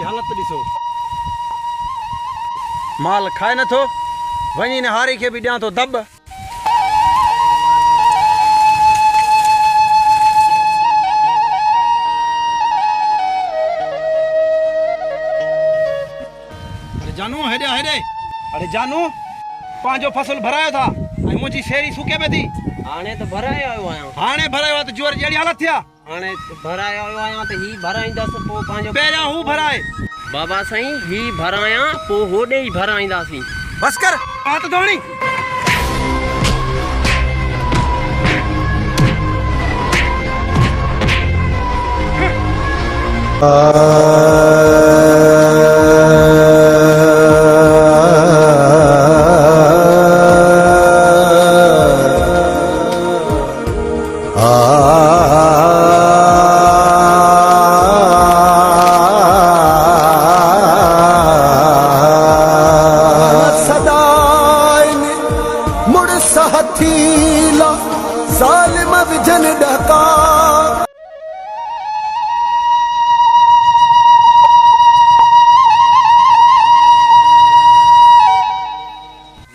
हालत ॾिसो, माल खाए नथो, वञी ने हारी खे बि ॾियां थो दॿ। जानू हेॾे हेॾे, अरे जानू पंहिंजो फसल भरायो था ऐं मुंहिंजी शेरी सुके पे थी। हाणे त भरायो आयो आहियां। हाणे भरायो आहे त जोर जहिड़ी हालत थिया। हाणे भरायो आयो आहियां त ही भराईंदसि पोइ पंहिंजो पहिरियां हू भराए। बाबा साईं ही भरायां पोइ होॾे ई भराईंदासीं। बस कर बात धोणी।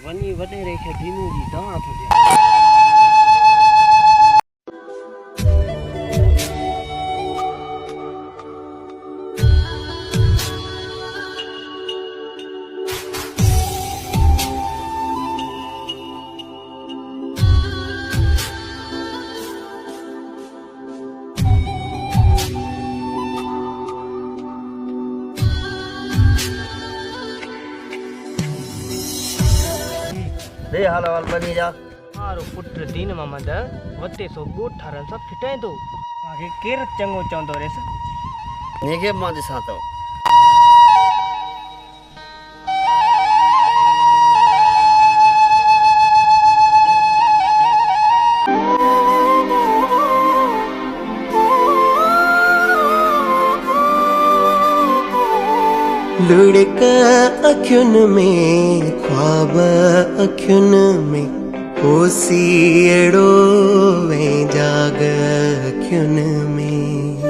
वनी वॾेरे खे ढीमू जी दवा थो ॾियां। दे हाल वाल बनी जा। मारो पुट दीन मोहम्मद वते सो ॻोठ ठारण सां फिटाईंदो। मूंखे केरु चङो चवंदो रेस? नेगे मां ॾिसां थो। लुढ़क अखियुन में ख्वाब अखियुन में होसी अड़ो वे जाग अखियुन में।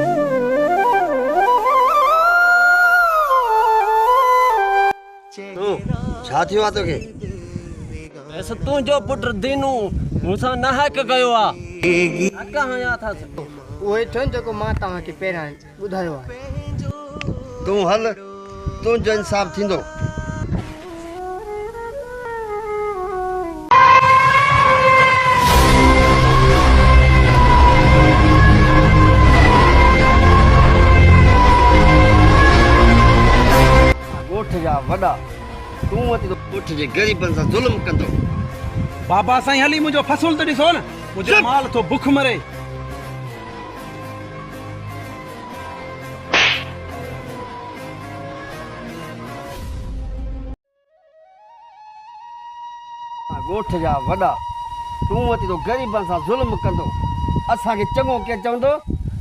छा थियो आहे तोखे? ऐसा तुंहिंजो पुट दीनू मूंसां नाहक कयो आहे। अका हया था उहे थियो जेको मां तव्हांखे पहिरियां ॿुधायो आहे। तूं हल, तुंहिंजो इंसाफ़ थींदो। ॻोठ जा वॾा तूं वटि ॻोठ जे ग़रीबनि सां ज़ुल्म कंदो। बाबा साईं हली मुंहिंजो फसल त ॾिसो न, मुंहिंजो माल थो बुख मरे। ॻोठ जा वॾा तूं वटि तो ग़रीबनि सां ज़ुल्म कंदो। असांखे चङो केरु चवंदो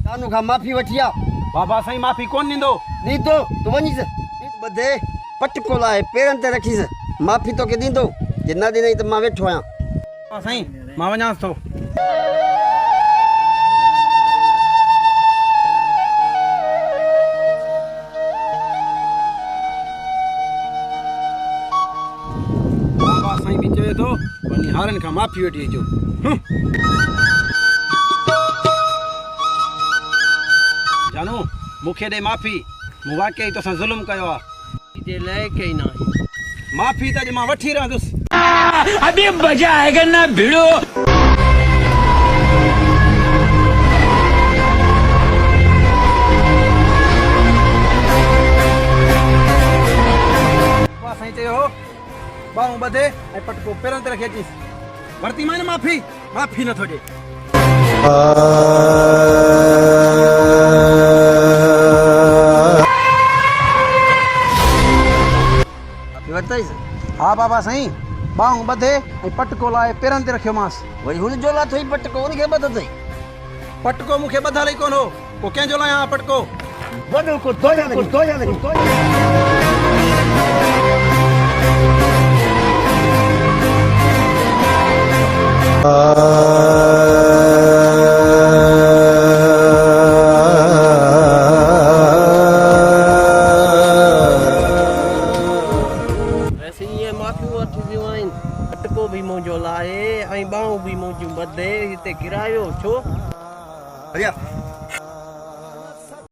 कानू खां माफ़ी वठी आ। बाबा साईं माफ़ी कोन ॾींदो। ॾींदो तूं वञीस ॿधे पटको लाहे पेरनि ते रखीस, माफ़ी तोखे ॾींदो। जे न ॾिनई त मां वेठो आहियां। बाबा साईं मां वञांसि थो। बाबा साईं बि चवे थो वञी हारनि खां माफ़ी वठी अचो। जानू मूंखे ॾे माफ़ी, मूं वाकई तोसां ज़ुल्म कयो आहे। जे लाइक़ ई न आहे। माफ़ी त अॼु मां वठी रहंदुसि। अभी मजा आएगा ना भिड़ो। बाबा साईं चयो हो बाहूं ॿधे ऐं पटको पेरनि ते रखी अचीस। वरिती मां न माफ़ी, माफ़ी नथो ॾे। हाँ बाबा साईं, बाहूं ॿधे ऐं पटको लाहे पेरनि ते रखियोमांसि। वरी हुनजो लाथो ई पटको उनखे ॿधो अथई। पटको मूंखे ॿधल ई कोन हो, पोइ कंहिंजो लाहियां पटको? वॾो को दोजा माफ़ियूं वठी वियूं आहिनि अटको बि मुंहिंजो लाहे ऐं ॿाहूं बि मुंहिंजूं ॿधे हिते किरायो छो भैया